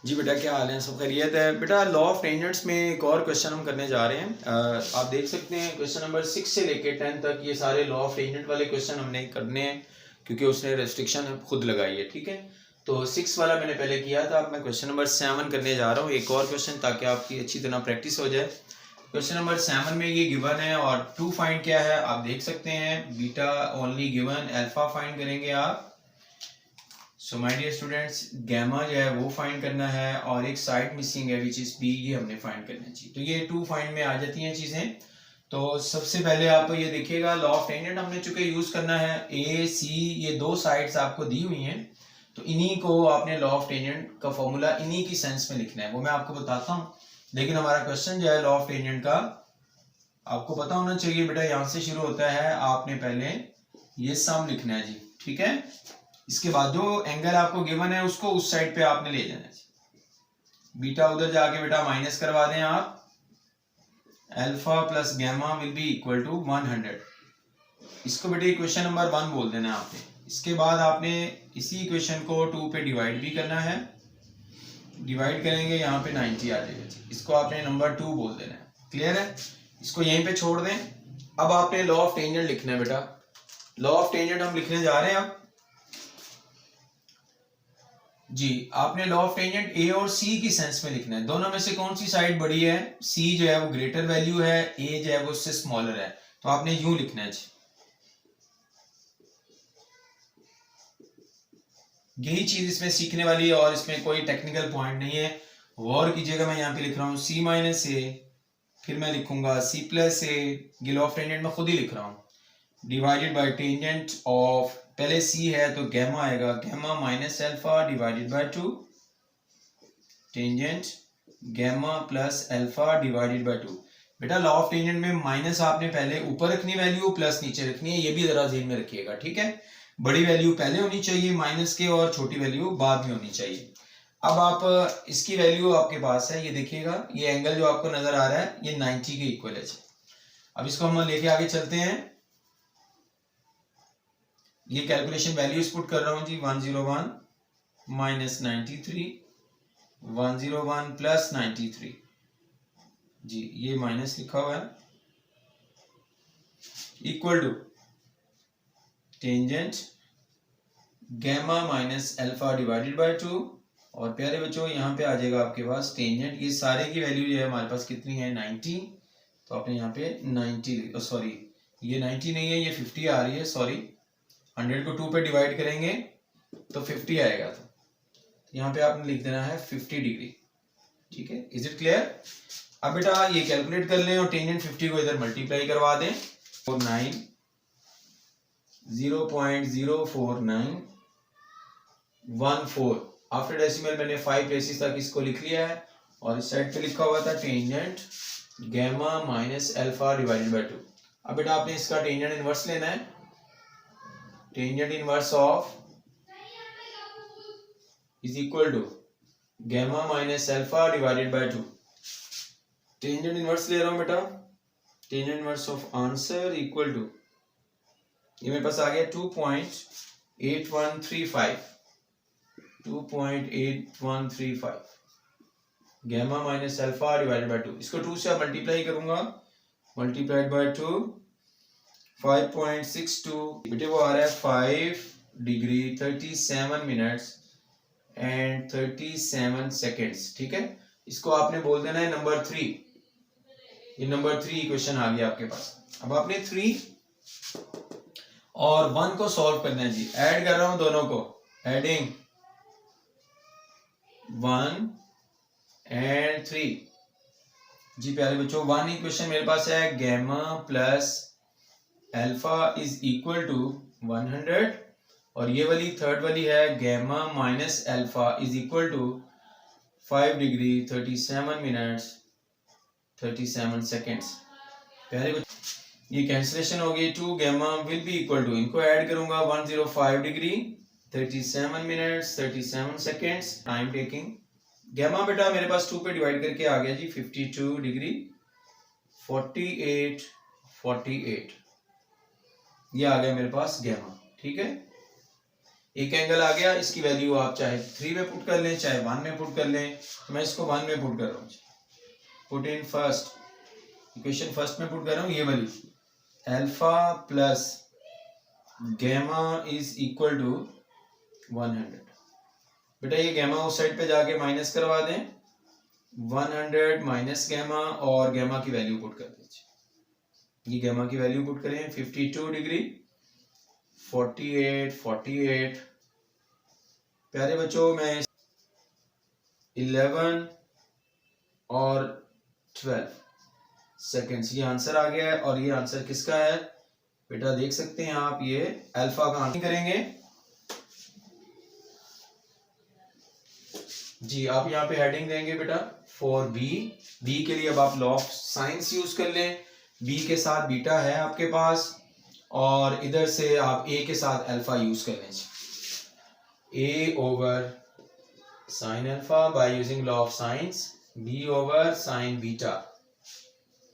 जी बेटा, क्या हाल है? सब खैरियत है बेटा। लॉ ऑफ टेंजेंट्स में एक और क्वेश्चन हम करने जा रहे हैं। आप देख सकते हैं क्वेश्चन नंबर 6 से लेके 10 तक ये सारे लॉ ऑफ टेंजेंट वाले क्वेश्चन हमने करने हैं, क्योंकि उसने रेस्ट्रिक्शन खुद लगाई है। ठीक है, तो 6 वाला मैंने पहले किया था, अब मैं क्वेश्चन नंबर 7 करने जा रहा हूँ, एक और क्वेश्चन, ताकि आपकी अच्छी तरह प्रैक्टिस हो जाए। क्वेश्चन नंबर 7 में ये गिवन है और टू फाइंड क्या है आप देख सकते हैं। Beta only given, alpha find करेंगे आप। So my dear students, gamma जो है वो फाइंड करना है और एक साइड मिसिंग है विच इज बी, ये हमने फाइंड करना चाहिए। तो ये टू फाइंड में आ जाती हैं चीजें। तो सबसे पहले आप ये देखिएगा, लॉ ऑफ टेंजेंट हमने चूंकि यूज करना है, ए सी ये दो साइड्स आपको दी हुई हैं, तो इन्हीं को आपने लॉ ऑफ टेंजेंट का फॉर्मूला इन्हीं की सेंस में लिखना है, वो मैं आपको बताता हूँ। लेकिन हमारा क्वेश्चन जो है लॉ ऑफ टेंजेंट का, आपको पता होना चाहिए बेटा, यहां से शुरू होता है, आपने पहले ये सम लिखना है जी। ठीक है, इसके बाद जो एंगल आपको गिवन है उसको उस साइड पे आपने ले जाना है। बीटा उधर जाके बेटा माइनस करवा दें आप, alpha plus gamma will be equal to 100। इसको बेटे इक्वेशन नंबर 1 बोल देना है आपने। इसके बाद आपने इसी इक्वेशन को 2 पे डिवाइड भी करना है, डिवाइड करेंगे यहाँ पे 90 आ जाएगा। इसको आपने नंबर 2 बोल देना है। क्लियर है, इसको यहीं पे छोड़ दें। अब आपने लॉ ऑफ टेंजेंट लिखना है बेटा। लॉ ऑफ टेंजेंट हम लिखने जा रहे हैं अब जी। आपने लॉ ऑफ टेंजेंट ए और सी की सेंस में लिखना है। दोनों में से कौन सी साइड बड़ी है? सी जो है वो ग्रेटर वैल्यू है, ए जो है वो उससे स्मॉलर है, तो आपने यूं लिखना है जी। यही चीज इसमें सीखने वाली है और इसमें कोई टेक्निकल पॉइंट नहीं है। गौर कीजिएगा, मैं यहाँ पे लिख रहा हूँ सी माइनस ए, फिर मैं लिखूंगा सी प्लस ए, ये लॉ ऑफ टेंजेंट में खुद ही लिख रहा हूँ, डिवाइडेड बाय टेंजेंट ऑफ, पहले सी है तो गैमा आएगा, gamma minus alpha divided by 2, tangent gamma plus alpha divided by 2। बेटा लॉ ऑफ टेंजेंट में माइनस आपने पहले ऊपर रखनी वैल्यू, प्लस नीचे रखनी है, ये भी जरा ध्यान में रखिएगा। ठीक है, बड़ी वैल्यू पहले होनी चाहिए माइनस के और छोटी वैल्यू बाद में होनी चाहिए। अब आप इसकी वैल्यू आपके पास है, ये देखिएगा, ये एंगल जो आपको नजर आ रहा है ये 90 के इक्वल है। अब इसको हम लेके आगे चलते हैं। ये कैलकुलेशन वैल्यूज पुट कर रहा हूं जी, 101 माइनस 93, 101 प्लस 93 जी, ये माइनस लिखा हुआ है, equal to tangent gamma minus alpha divided by 2। और प्यारे बच्चों यहाँ पे आ जाएगा आपके पास टेंजेंट, ये सारे की वैल्यू जो है हमारे पास कितनी है 90, तो आपने यहाँ पे 90, सॉरी ये 90 नहीं है, ये 50 आ रही है, सॉरी 100 को 2 पे डिवाइड करेंगे तो 50 आएगा, तो यहाँ पे आपने लिख देना है 50 डिग्री। ठीक है, इज इट क्लियर? अब बेटा ये कैलकुलेट कर लें और टेंजेंट 50 को इधर मल्टीप्लाई करवा दें, 0.04914। आफ्टर डेसिमल मैंने 5 प्लेसेस तक इसको लिख लिया है और इस साइड पे लिखा हुआ था tangent gamma minus alpha divided by 2। अब बेटा आपने इसका टेंजेंट इनवर्स लेना है, tangent inverse of is equal to gamma minus alpha divided by 2। Tangent inverse ले रहा हूं बेटा, tangent inverse of answer equal to, ये मेरे पास आ गया 2.8135, 2.8135 gamma minus alpha divided by 2। इसको 2 से मल्टीप्लाई करूंगा, मल्टीप्लाइड बाय 2 5.62, बेटे वो आ रहा है 5 डिग्री 37 मिनट्स एंड 37 सेकेंड्स। ठीक है, इसको आपने बोल देना है नंबर 3। ये नंबर 3 इक्वेशन आ गया आपके पास। अब आपने 3 और 1 को सॉल्व करना है जी। ऐड कर रहा हूं दोनों को, एडिंग 1 एंड 3 जी। प्यारे बच्चों 1 इक्वेशन मेरे पास है, gamma plus alpha is equal to 100, और ये वाली थर्ड वाली है gamma minus alpha is equal to 5 degree 37 minutes 37 seconds. प्यारे बच्चों ये कैंसिलेशन होगी, 2 gamma will be equal to, इनको ऐड करूंगा 105 degree 37 minutes 37 seconds time taking. Gamma बेटा मेरे पास 2 पे डिवाइड करके आ गया जी, 52 डिग्री 48 ये आ गया मेरे पास गैमा। ठीक है, एक एंगल आ गया, इसकी वैल्यू आप चाहे 3 में पुट कर लें चाहे 1 में पुट कर लें, तो मैं इसको 1 में पुट कर रहा हूँ, put in first, equation first में पुट कर रहा हूँ, ये वाली alpha plus gamma is equal to 100। बेटा ये गैमा उस साइड पे जाके माइनस करवा दें, 100 माइनस गैमा और गैमा की वैल्यू पुट कर दीजिए। ये गैमा की वैल्यू पुट करें 52 डिग्री, 48 प्यारे बच्चों, मैं 11 और 12 सेकेंड्स, ये आंसर आ गया है। और ये आंसर किसका है बेटा, देख सकते हैं आप, ये अल्फा का आंसर करेंगे जी। आप यहाँ पे हेडिंग देंगे बेटा फॉर बी, बी के लिए अब आप लॉ ऑफ साइंस यूज कर लें, बी के साथ बीटा है आपके पास और इधर से आप ए के साथ अल्फा यूज कर लें, A over sine alpha by using law of sines, B over sine beta,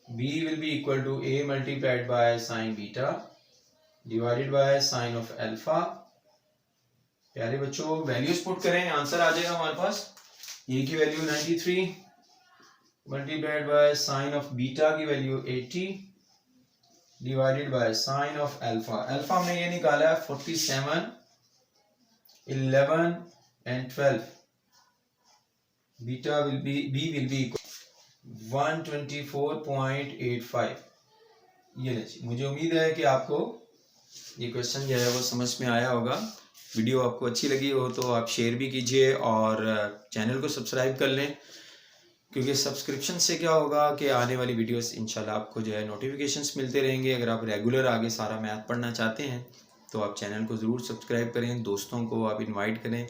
b will be equal to a multiplied by sin beta divided by sin of alpha। प्यारे बच्चों वैल्यूज पुट करें, answer आ जाएगा हमारे पास, a की value 93 multiplied by sine of beta की value 80 divided by sine of alpha, alpha हमने ये निकाला है 47, 11 and 12, beta will be, b will be equal 124.85। ये लीजिए, मुझे उम्मीद है कि आपको ये क्वेश्चन जो है वो समझ में आया होगा। वीडियो आपको अच्छी लगी हो तो आप शेयर भी कीजिए और चैनल को सब्सक्राइब कर लें, क्योंकि सब्सक्रिप्शन से क्या होगा कि आने वाली वीडियोस इंशाल्लाह आपको जो है नोटिफिकेशंस मिलते रहेंगे। अगर आप रेगुलर आगे सारा मैथ पढ़ना चाहते हैं तो आप चैनल को ज़रूर सब्सक्राइब करें, दोस्तों को आप इनवाइट करें